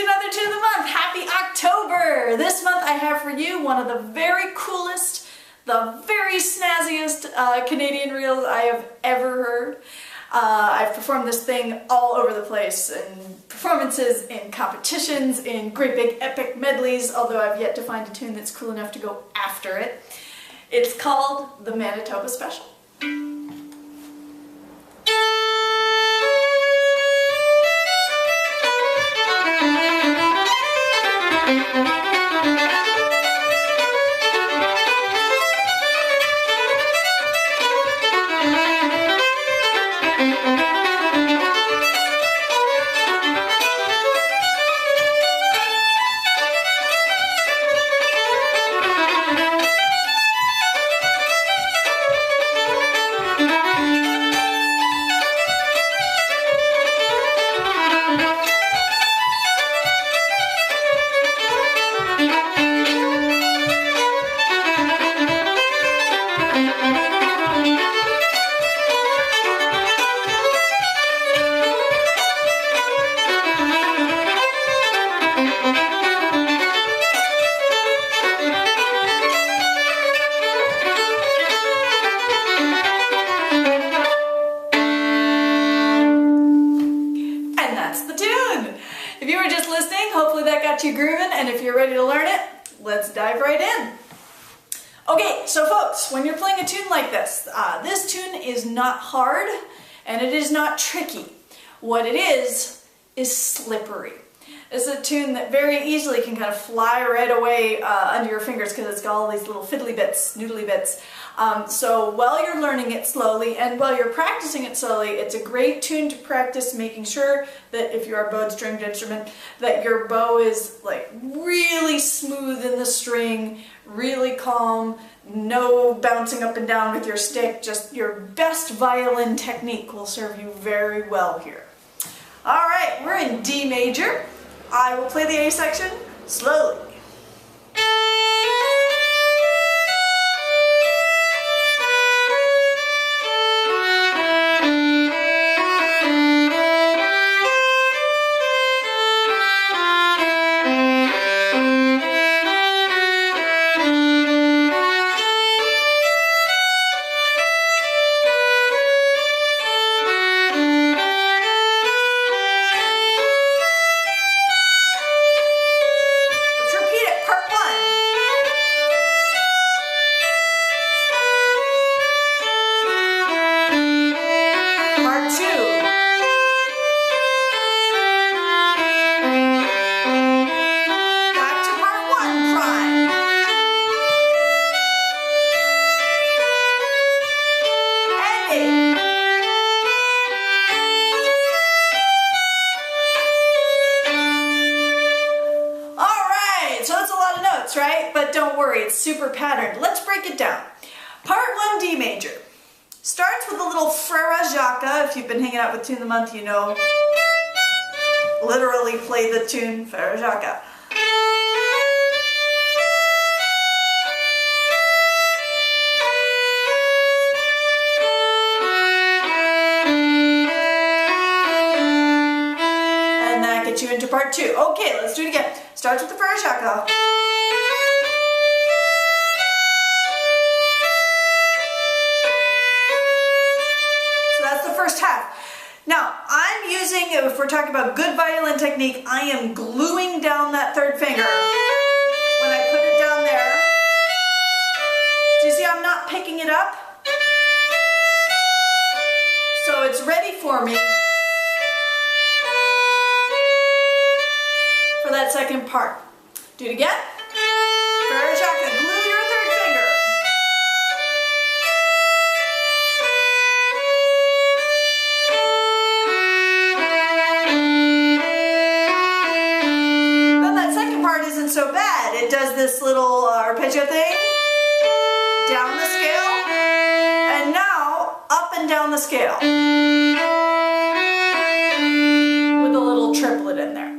to another Tune of the Month. Happy October! This month I have for you one of the very coolest, the very snazziest Canadian reels I have ever heard. I've performed this thing all over the place in performances, in competitions, in great big epic medleys, although I've yet to find a tune that's cool enough to go after it. It's called the Manitoba Special. If you were just listening, hopefully that got you grooving, and if you're ready to learn it, let's dive right in. Okay, so folks, when you're playing a tune like this, this tune is not hard and it is not tricky. What it is slippery. It's a tune that very easily can kind of fly right away under your fingers because it's got all these little fiddly bits, noodly bits. So while you're learning it slowly and while you're practicing it slowly, it's a great tune to practice making sure that if you're a bowed stringed instrument, that your bow is like really smooth in the string, really calm, no bouncing up and down with your stick. Just your best violin technique will serve you very well here. All right, we're in D major. I will play the A section slowly. Right? But don't worry, it's super patterned. Let's break it down. Part 1, D major. Starts with a little Frere Jacques. If you've been hanging out with Tune of the Month, you know, literally play the tune Frere Jacques. And that gets you into part 2. Okay, let's do it again. Starts with the Frere Jacques. Now, I'm using, if we're talking about good violin technique, I am gluing down that third finger. When I put it down there, do you see I'm not picking it up? So it's ready for me for that second part. Do it again. Frere Jacques, glue your third finger. So bad. It does this little arpeggio thing, down the scale, and now up and down the scale with a little triplet in there.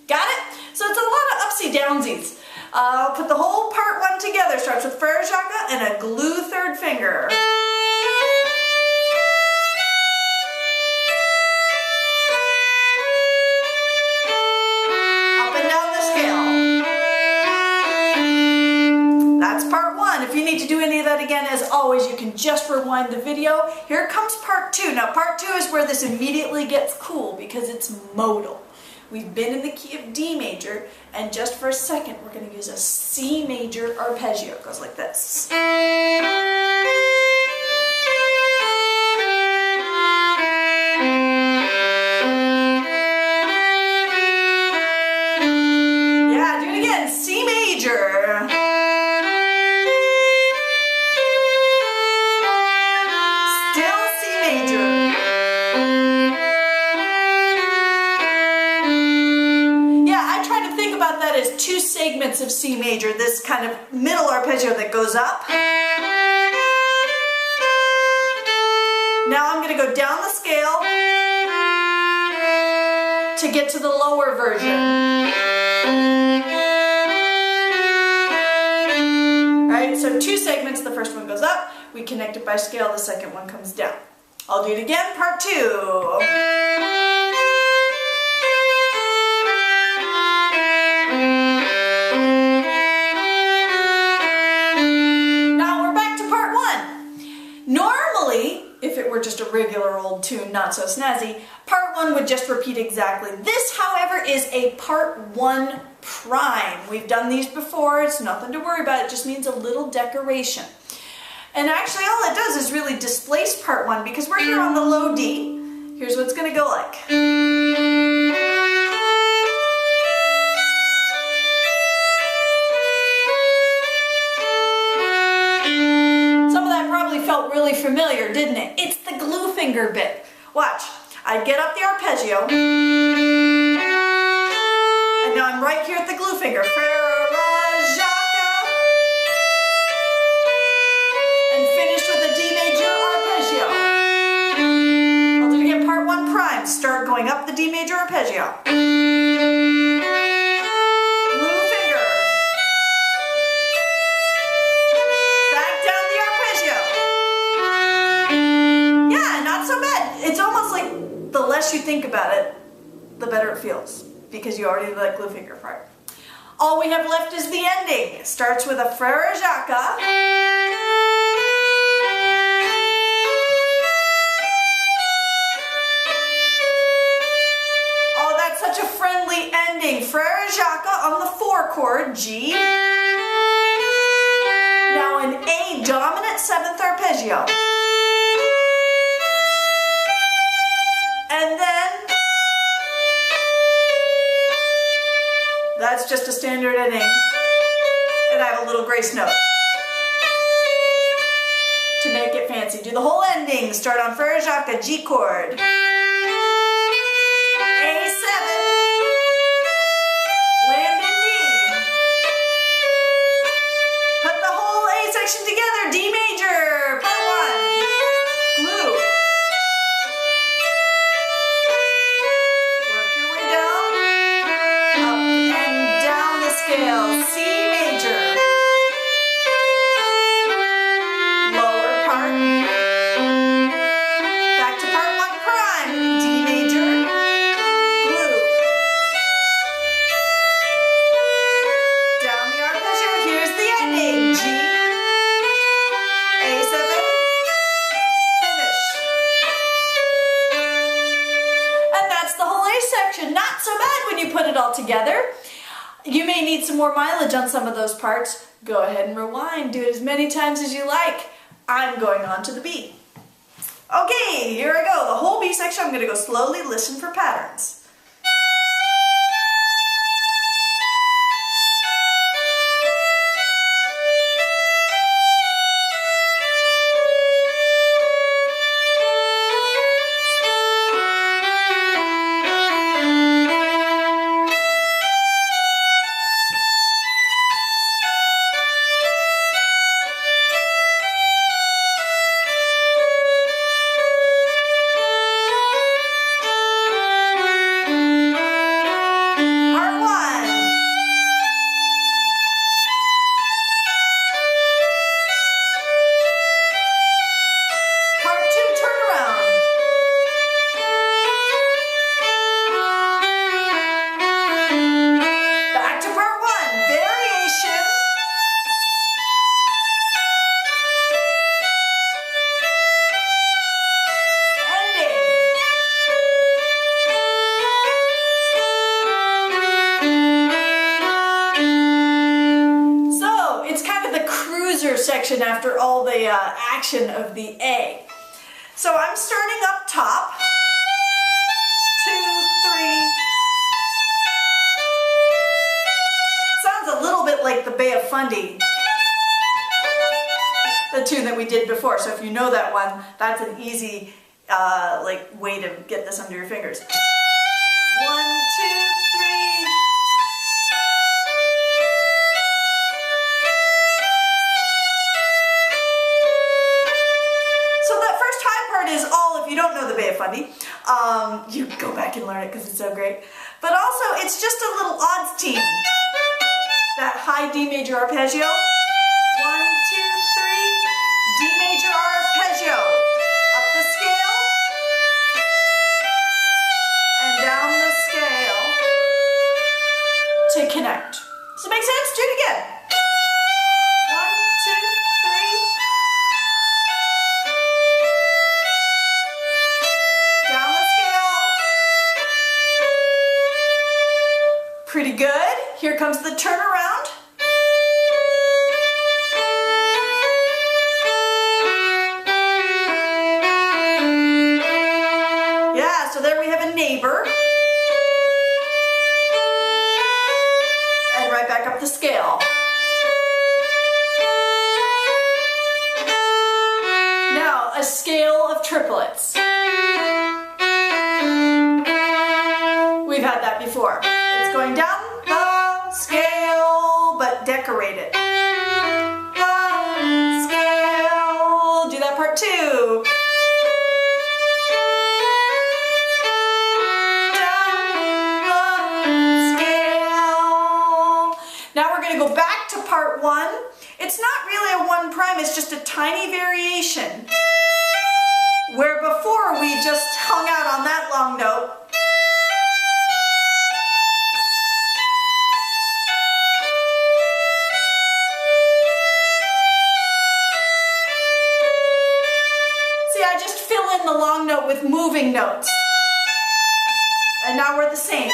Got it? So it's a lot of upsy downsies. I'll put the whole part 1 together. Starts with Frere Jacques and a glue third finger. always, you can just rewind the video. Here comes part 2. Now part 2 is where this immediately gets cool because it's modal. We've been in the key of D major, and just for a second we're going to use a C major arpeggio. It goes like this. Yeah, do it again. C major. Still C major. That is 2 segments of C major, this kind of middle arpeggio that goes up. Now I'm going to go down the scale to get to the lower version. Alright, so 2 segments, the first one goes up, we connect it by scale, the second one comes down. I'll do it again, part 2. If it were just a regular old tune, not so snazzy, part 1 would just repeat exactly. This, however, is a part 1 prime. We've done these before, it's nothing to worry about, it just means a little decoration. And actually all it does is really displace part 1 because we're here on the low D. Here's what it's going to go like. Felt really familiar, didn't it? It's the glue finger bit. Watch. I get up the arpeggio, and now I'm right here at the glue finger. And finish with a D major arpeggio. I'll do it again, part 1 prime. Start going up the D major arpeggio. The less you think about it, the better it feels, because you already did that glue finger part. All we have left is the ending. It starts with a frere jacques. Oh, that's such a friendly ending. Frere jacques on the 4 chord, G. Now an A dominant 7th arpeggio. And then, that's just a standard ending. And I have a little grace note to make it fancy. Do the whole ending. Start on frere jacques, G chord. A7. Land in D. Put the whole A section together. D major, part 1. Glue. C major, lower part, back to part 1 prime, D major, glue, down the arpeggio, here's the ending, G, A7, finish. And that's the whole A section, not so bad when you put it all together. You may need some more mileage on some of those parts. Go ahead and rewind. Do it as many times as you like. I'm going on to the B. Okay, here I go. The whole B section, I'm going to go slowly, listen for patterns. the action of the A. So I'm starting up top. 2, 3. Sounds a little bit like the Bay of Fundy, the tune that we did before. So if you know that one, that's an easy way to get this under your fingers. 1, 2, 3. So that first high part is all, if you don't know the Bay of Fundy, you go back and learn it because it's so great. But also, it's just a little odds team. That high D major arpeggio. 1, 2, 3. D major arpeggio. Up the scale. And down the scale. To connect. Does it make sense? Do it again. 1, 2, 3. Down the scale. Pretty good. Here comes the turnaround. Yeah, so there we have a neighbor. And right back up the scale. Now, a scale of triplets. We've had that before. It's going down the scale, but decorated. The scale. Do that part too. Down the scale. Now we're going to go back to part 1. It's not really a 1 prime, it's just a tiny variation. Where before we just hung out on that long note. The long note with moving notes. And now we're the same.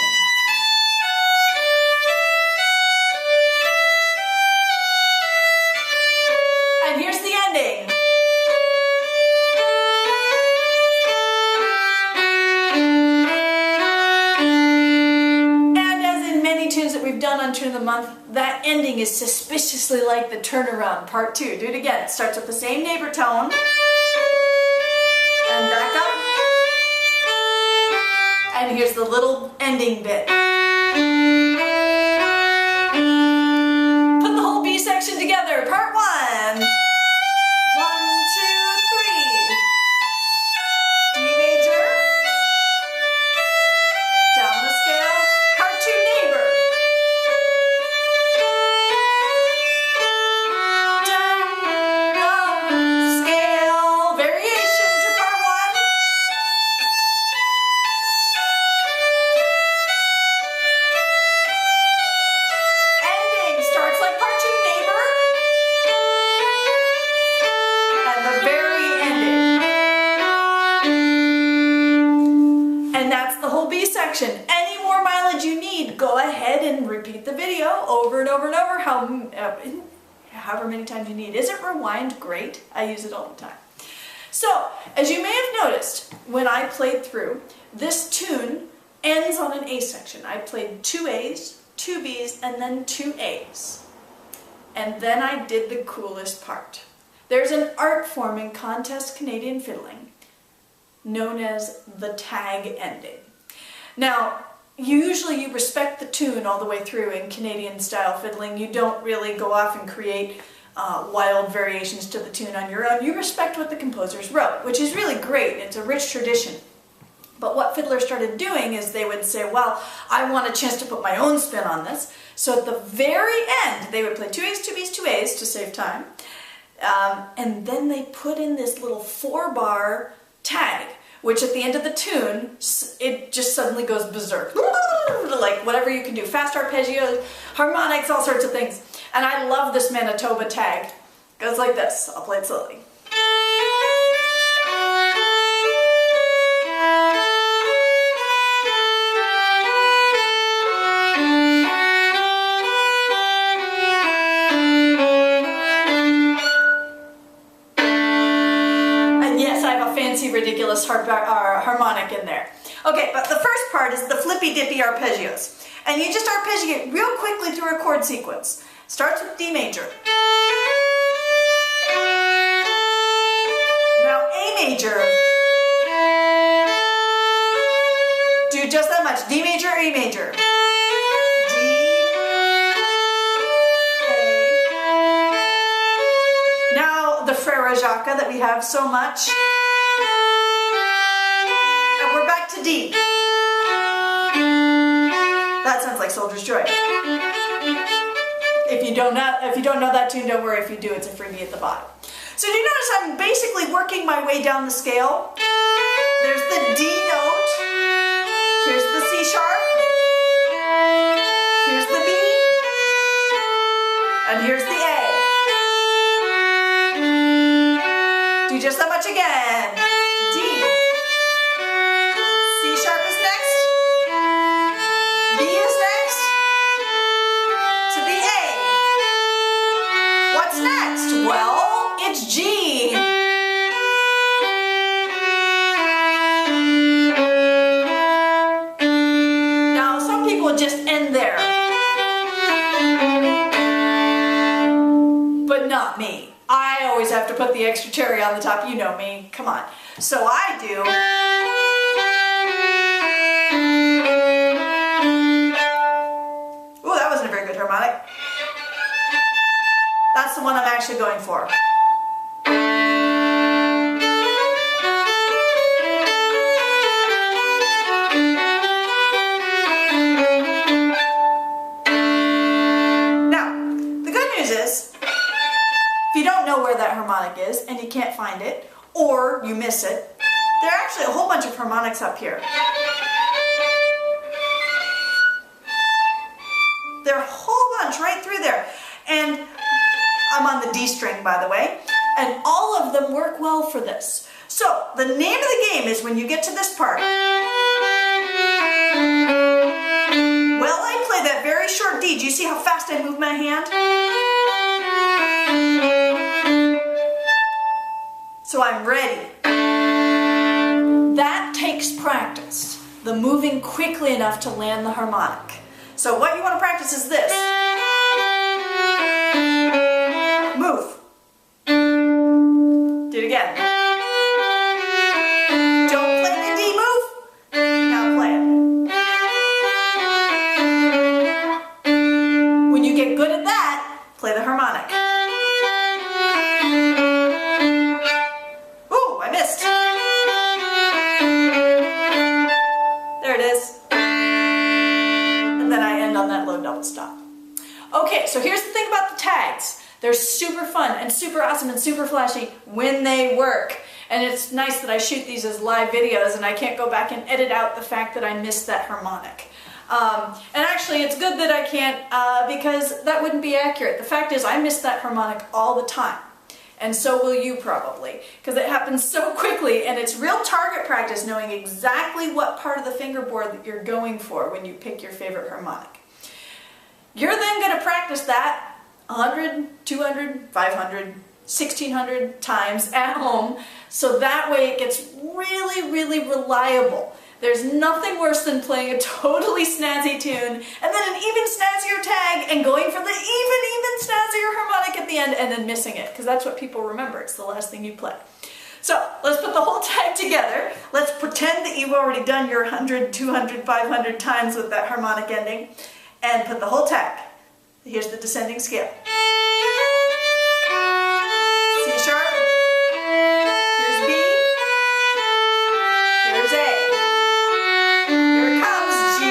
And here's the ending. And as in many tunes that we've done on Tune of the Month, that ending is suspiciously like the turnaround, part 2. Do it again. It starts with the same neighbor tone. And back up. And here's the little ending bit. Put the whole B section together. Part 1. 1, 2, 3. D major. Down the scale. Part 2, neighbor. Down the scale. Variation to part 1. Ending starts like part 2, neighbor. And the very ending. And that's the whole B section. Any more mileage you need, go ahead and repeat the video over and over and over, however many times you need. Isn't rewind great? I use it all the time. So, as you may have noticed, when I played through, this tune ends on an A section. I played 2 A's, 2 B's, and then 2 A's. And then I did the coolest part. There's an art form in contest Canadian fiddling known as the tag ending. Now, usually you respect the tune all the way through in Canadian style fiddling. You don't really go off and create wild variations to the tune on your own. You respect what the composers wrote, which is really great. It's a rich tradition. But what fiddlers started doing is they would say, well, I want a chance to put my own spin on this. So at the very end, they would play 2 A's, 2 B's, 2 A's to save time. And then they put in this little 4-bar tag, which at the end of the tune, it just suddenly goes berserk. Like whatever you can do, fast arpeggios, harmonics, all sorts of things. And I love this Manitoba tag. It goes like this. I'll play it slowly. harmonic in there. Okay, but the first part is the flippy dippy arpeggios. And you just arpeggiate real quickly through a chord sequence. Starts with D major. Now A major. Do just that much. D major, A major. D, A. Now the Frere Jacques that we have so much. And we're back to D. That sounds like Soldier's Joy. If you don't know that tune, don't worry. If you do, it's a freebie at the bottom. So you notice I'm basically working my way down the scale. There's the D note. Here's the C sharp. Here's the B. And here's the A. Do just that much again. D. C sharp is next. B is next. To the A. What's next? Well, it's G. Now, some people just end there. But not me. I always have to put the extra cherry on the top. You know me. Come on. So I do. Ooh, that wasn't a very good harmonic. That's the one I'm actually going for. Now, the good news is, if you don't know where that harmonic is and you can't find it, or you miss it, there are actually a whole bunch of harmonics up here. There are a whole bunch right through there. And I'm on the D string, by the way, and all of them work well for this. So the name of the game is when you get to this part. Well, I play that very short D. Do you see how fast I move my hand? So I'm ready. That takes practice, the moving quickly enough to land the harmonic. So what you want to practice is this. Move. Do it again. Don't play the D, move. Now play it. When you get good at that, play the harmonic. Ooh, I missed. There it is. And then I end on that low double stop. Okay, so here's the thing about the tags. They're super fun and super awesome and super flashy when they work. And it's nice that I shoot these as live videos and I can't go back and edit out the fact that I missed that harmonic. And actually it's good that I can't because that wouldn't be accurate. The fact is I miss that harmonic all the time. And so will you probably, because it happens so quickly and it's real target practice knowing exactly what part of the fingerboard that you're going for when you pick your favorite harmonic. You're then going to practice that 100, 200, 500, 1600 times at home, so that way it gets really, really reliable. There's nothing worse than playing a totally snazzy tune and then an even snazzier tag and going for the even snazzier harmonic at the end and then missing it, because that's what people remember. It's the last thing you play. So let's put the whole tag together. Let's pretend that you've already done your 100, 200, 500 times with that harmonic ending and put the whole tag. Here's the descending scale. C sharp. Here's B. Here's A. Here it comes, G.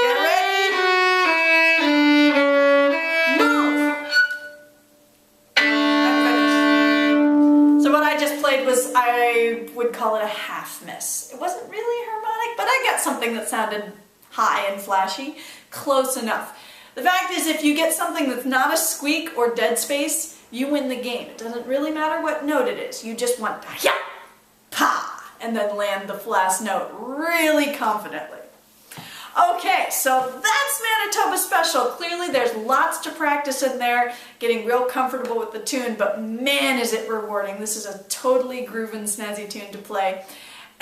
Get ready. Move. I'm finished. So what I just played was, I would call it a half miss. It wasn't really harmonic, but I got something that sounded high and flashy. Close enough. The fact is, if you get something that's not a squeak or dead space, you win the game. It doesn't really matter what note it is. You just want yeah, pa, and then land the last note really confidently. Okay, so that's Manitoba Special. Clearly there's lots to practice in there, getting real comfortable with the tune, but man is it rewarding. This is a totally groovin' snazzy tune to play.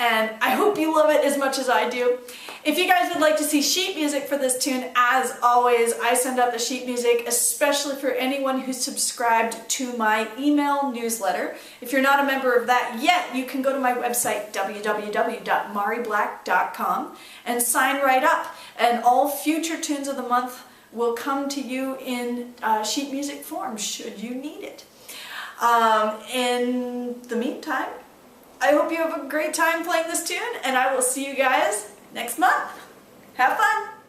and I hope you love it as much as I do. If you guys would like to see sheet music for this tune, as always, I send out the sheet music, especially for anyone who's subscribed to my email newsletter. If you're not a member of that yet, you can go to my website, www.mariblack.com, and sign right up. And all future tunes of the month will come to you in sheet music form, should you need it. In the meantime, I hope you have a great time playing this tune, and I will see you guys next month. Have fun!